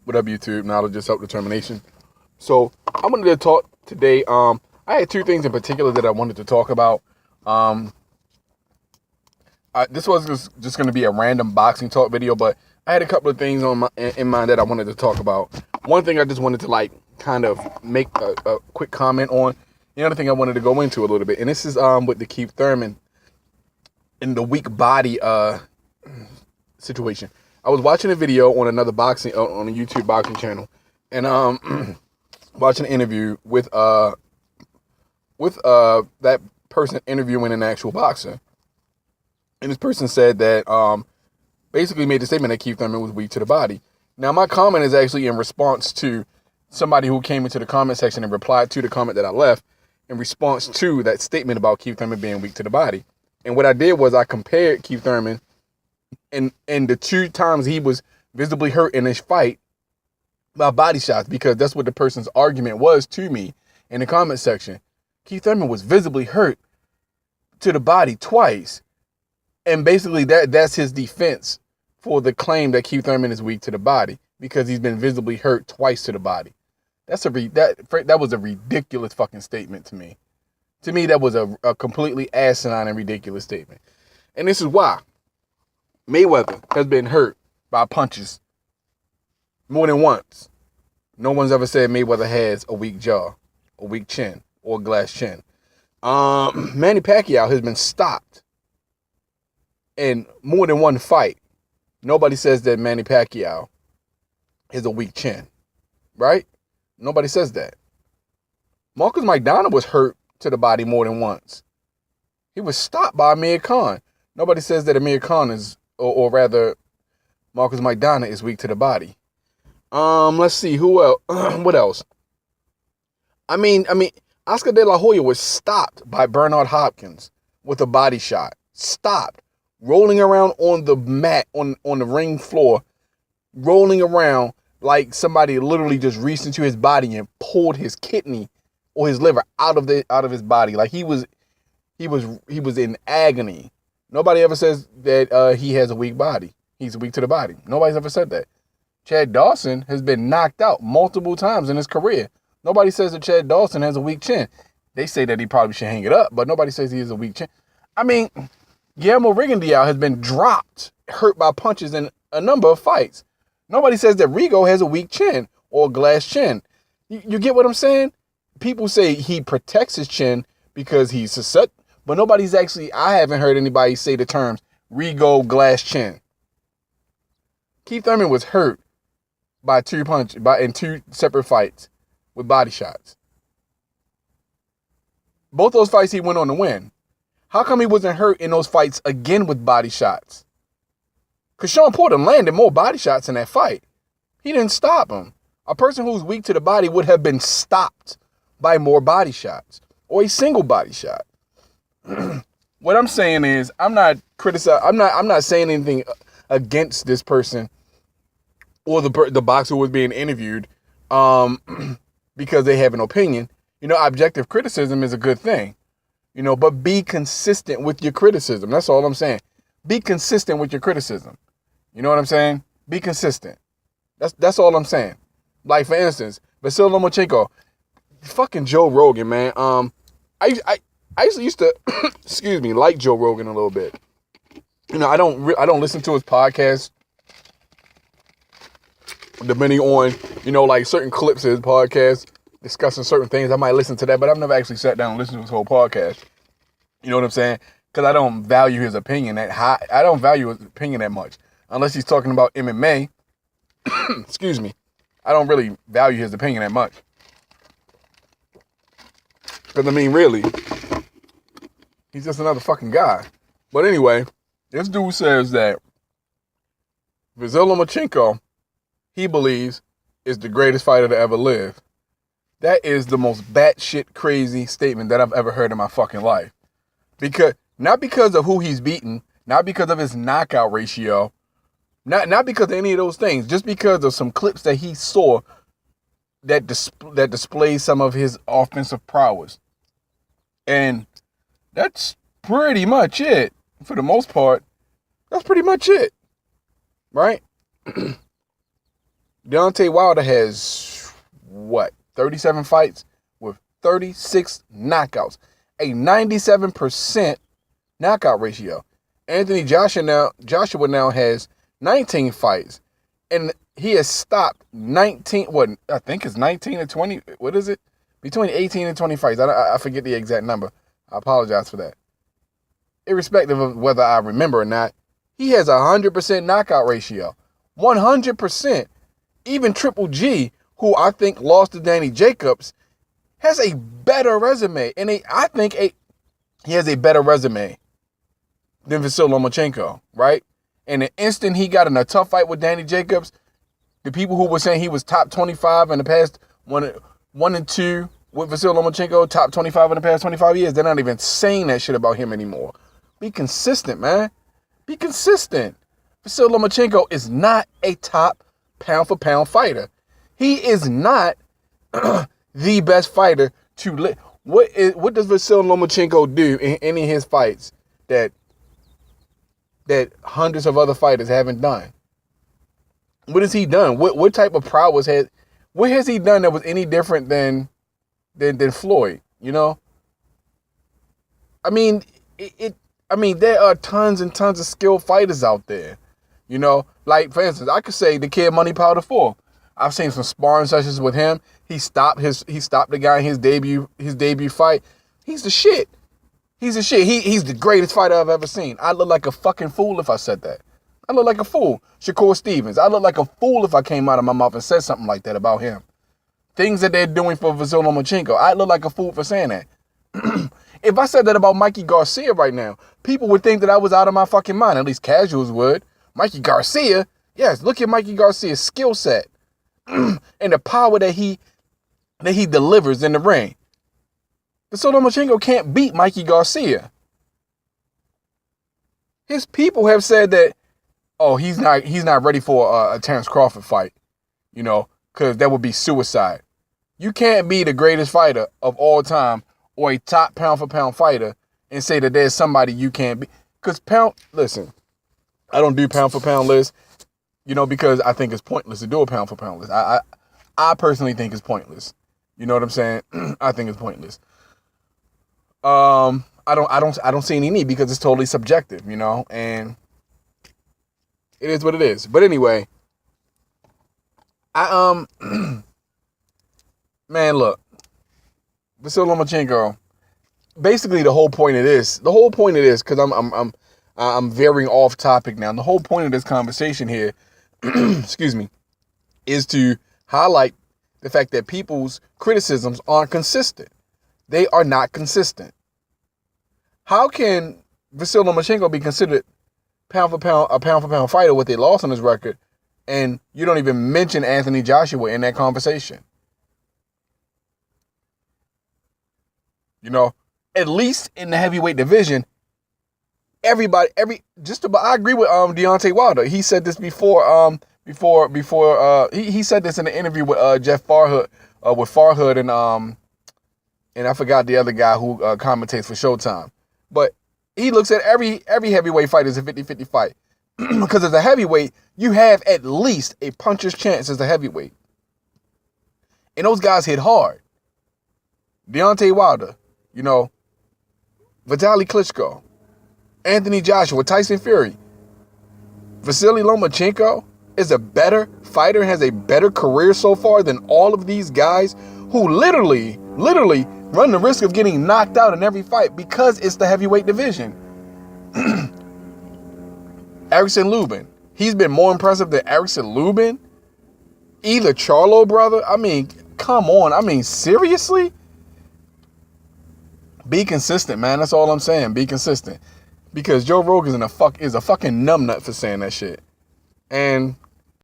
What up, YouTube? Knowledge is self-determination. So I wanted to talk today. I had two things in particular that I wanted to talk about. This was just going to be a random boxing talk video, but I had a couple of things in mind that I wanted to talk about. One thing I just wanted to kind of make a quick comment on. The other thing I wanted to go into a little bit, and this is with the Keith Thurman and the weak body situation. I was watching a video on another boxing on a YouTube boxing channel, and watching an interview with that person interviewing an actual boxer, and this person said that basically made the statement that Keith Thurman was weak to the body. Now, my comment is actually in response to somebody who came into the comment section and replied to the comment that I left in response to that statement about Keith Thurman being weak to the body. And what I did was I compared Keith Thurman and the two times he was visibly hurt in this fight by body shots, because that's what the person's argument was to me in the comment section. Keith Thurman was visibly hurt to the body twice, and basically that's his defense for the claim that Keith Thurman is weak to the body, because he's been visibly hurt twice to the body. That was a ridiculous fucking statement to me. To me, that was a completely asinine and ridiculous statement. And this is why. Mayweather has been hurt by punches more than once. No one's ever said Mayweather has a weak jaw, a weak chin, or a glass chin. Manny Pacquiao has been stopped in more than one fight. Nobody says that Manny Pacquiao has a weak chin, right? Nobody says that. Marcus McDonald was hurt to the body more than once. He was stopped by Amir Khan. Nobody says that Amir Khan is, or rather, Marcus McDonald is weak to the body. Let's see, who else? What else? I mean, Oscar De La Hoya was stopped by Bernard Hopkins with a body shot. Stopped. Rolling around on the mat, on the ring floor, rolling around like somebody literally just reached into his body and pulled his kidney or his liver out of his body. Like he was in agony. Nobody ever says that he has a weak body. He's weak to the body. Nobody's ever said that. Chad Dawson has been knocked out multiple times in his career. Nobody says that Chad Dawson has a weak chin. They say that he probably should hang it up, but nobody says he has a weak chin. I mean, Guillermo Rigondeaux has been dropped, hurt by punches in a number of fights. Nobody says that Rigo has a weak chin or a glass chin. You get what I'm saying? People say he protects his chin because he's susceptible. But nobody's actually, I haven't heard anybody say the terms Rigo, glass chin. Keith Thurman was hurt by in two separate fights with body shots. Both those fights he went on to win. How come he wasn't hurt in those fights again with body shots? Because Sean Porter landed more body shots in that fight. He didn't stop him. A person who's weak to the body would have been stopped by more body shots or a single body shot. What I'm saying is, I'm not saying anything against this person or the boxer who was being interviewed because they have an opinion. Objective criticism is a good thing, but be consistent with your criticism. That's all I'm saying. Be consistent with your criticism. You know what I'm saying? Be consistent. That's all I'm saying. Like, for instance, Vasyl Lomachenko, fucking Joe Rogan, man. I used to excuse me, like Joe Rogan a little bit. I don't listen to his podcast, depending on, like certain clips of his podcast discussing certain things. I might listen to that, but I've never actually sat down and listened to his whole podcast. You know what I'm saying? Because I don't value his opinion that high. I don't value his opinion that much. Unless he's talking about MMA. Excuse me. I don't really value his opinion that much. Because, really, he's just another fucking guy. But anyway, this dude says that Vasyl Lomachenko, he believes, is the greatest fighter to ever live. That is the most batshit crazy statement that I've ever heard in my fucking life. Not because of who he's beaten, not because of his knockout ratio, not because of any of those things, just because of some clips that he saw that display some of his offensive prowess. And that's pretty much it. For the most part, that's pretty much it. Right? Deontay Wilder has, 37 fights with 36 knockouts. A 97% knockout ratio. Anthony Joshua now has 19 fights. And he has stopped 19, I think it's 19 or 20, what is it? Between 18 and 20 fights. I forget the exact number. I apologize for that. Irrespective of whether I remember or not, he has a 100% knockout ratio. 100%. Even Triple G, who I think lost to Danny Jacobs, has a better resume. And I think he has a better resume than Vasyl Lomachenko, right? And the instant he got in a tough fight with Danny Jacobs, the people who were saying he was top 25 in the past 1 and 2 with Vasyl Lomachenko, top 25 in the past 25 years, they're not even saying that shit about him anymore. Be consistent, man. Be consistent. Vasyl Lomachenko is not a top pound-for-pound fighter. He is not the best fighter to live. What does Vasyl Lomachenko do in any of his fights that hundreds of other fighters haven't done? What has he done? What type of prowess what has he done that was any different than Floyd? You know? I mean, there are tons and tons of skilled fighters out there. You know, like for instance, I could say the kid Money Powder 4. I've seen some sparring sessions with him. He stopped the guy in his debut fight. He's the shit. He's the shit. He's the greatest fighter I've ever seen. I look like a fucking fool if I said that. I look like a fool. Shakur Stevens. I look like a fool if I came out of my mouth and said something like that about him. Things that they're doing for Vasyl Lomachenko. I look like a fool for saying that. If I said that about Mikey Garcia right now, people would think that I was out of my fucking mind. At least casuals would. Mikey Garcia? Yes, look at Mikey Garcia's skill set. And the power that he delivers in the ring. Vasyl Lomachenko can't beat Mikey Garcia. His people have said that, he's not ready for a Terrence Crawford fight, you know, because that would be suicide. You can't be the greatest fighter of all time or a top pound-for-pound fighter and say that there's somebody you can't be. Because listen, I don't do pound-for-pound lists, you know, because I think it's pointless to do a pound-for-pound list. I personally think it's pointless. You know what I'm saying? I think it's pointless. I don't see any need because it's totally subjective, you know, and it is what it is. But anyway, man, look, Vasyl Lomachenko. Basically, the whole point of this, because I'm veering off topic now. The whole point of this conversation here, excuse me, is to highlight the fact that people's criticisms aren't consistent. They are not consistent. How can Vasyl Lomachenko be considered a pound for pound fighter with a loss on his record, and you don't even mention Anthony Joshua in that conversation? You know, at least in the heavyweight division, I agree with Deontay Wilder. He said this before he said this in an interview with Jeff Farhood, and I forgot the other guy who commentates for Showtime. But he looks at every heavyweight fight as a 50-50 fight. Because as a heavyweight, you have at least a puncher's chance as a heavyweight. And those guys hit hard. Deontay Wilder, you know, Vitaly Klitschko, Anthony Joshua, Tyson Fury. Vasily Lomachenko is a better fighter and has a better career so far than all of these guys who literally run the risk of getting knocked out in every fight because it's the heavyweight division. Erickson Lubin. He's been more impressive than Erickson Lubin? Either Charlo brother? I mean, come on. I mean, seriously? Be consistent, man. That's all I'm saying. Be consistent. Because Joe Rogan is a fucking numbnut for saying that shit. And